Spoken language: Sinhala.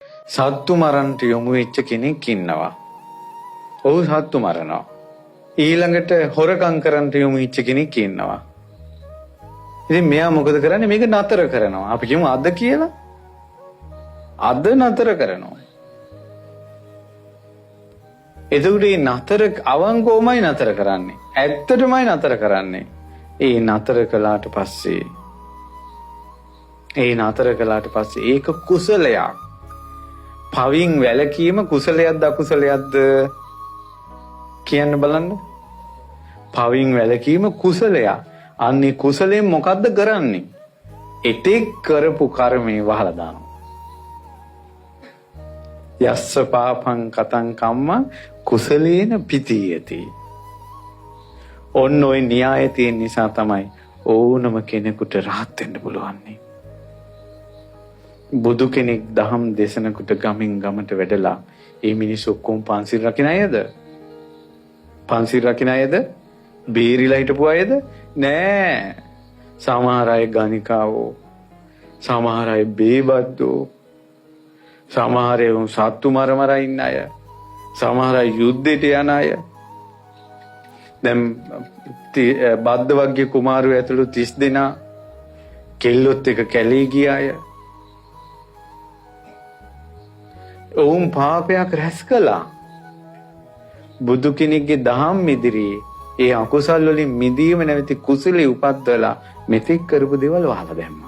සත්තු මරන්නට යොමු වෙච්ච කෙනෙක් ඉන්නවා. ඔහු සත්තු මරනවා. ඊළඟට හොරකම් කරන්නට යොමු වෙච්ච කෙනෙක් ඉන්නවා. ඉතින් මෙයා මොකද කරන්නේ? මේක නතර කරනවා. අපි කියමු අද කියලා. අද නතර කරනවා. එතකොට මේ නතර අවංකවමයි නතර කරන්නේ. ඇත්තටමයි නතර කරන්නේ. ඒ නතර කළාට පස්සේ ඒක කුසලයක්. පවින් වැළකීම කුසලයක්ද අකුසලයක්ද කියන්න බලන්න. පවින් වැළකීම කුසලයක්. අන්නේ කුසලයෙන් මොකද්ද කරන්නේ? එතෙක් කරපු කර්මේ වහලා දානවා. යස්ස පාපං කතං කම්ම කුසලේන පිතීයති. ඔන්න ඔය න්‍යාය තියෙන නිසා තමයි ඕනම කෙනෙකුට රහත් වෙන්න පුළුවන්. බුදු කෙනෙක් දහම් දේශනකට ගමින් ගමට වැඩලා ඒ මිනිස්සු ඔක්කොම පන්සිල් රකින්න අයද? පන්සිල් රකින්න අයද? බේරිලා හිටපු අයද? නෑ. සමහර අය ගණිකාවෝ, සමහර අය බේබද්දෝ, සමහර අය සත්තු මර ඉන්න අය, සමහර අය යුද්ධයට යන අය. දැන් බද්ද වර්ගයේ කුමාරයෝ ඇතුළු 30 දෙනා කෙල්ලොත් එක කැලේ ගිය අය. ඔවුන් පාපයක් රැස් කළා. බුදු කෙනෙක්ගේ දහම් ඉදිරියේ ඒ අකුසල් වලින් මිදීම නැවති කුසලයේ උපද්දලා මෙතෙක් කරපු දේවල් වහලා දැම්මා.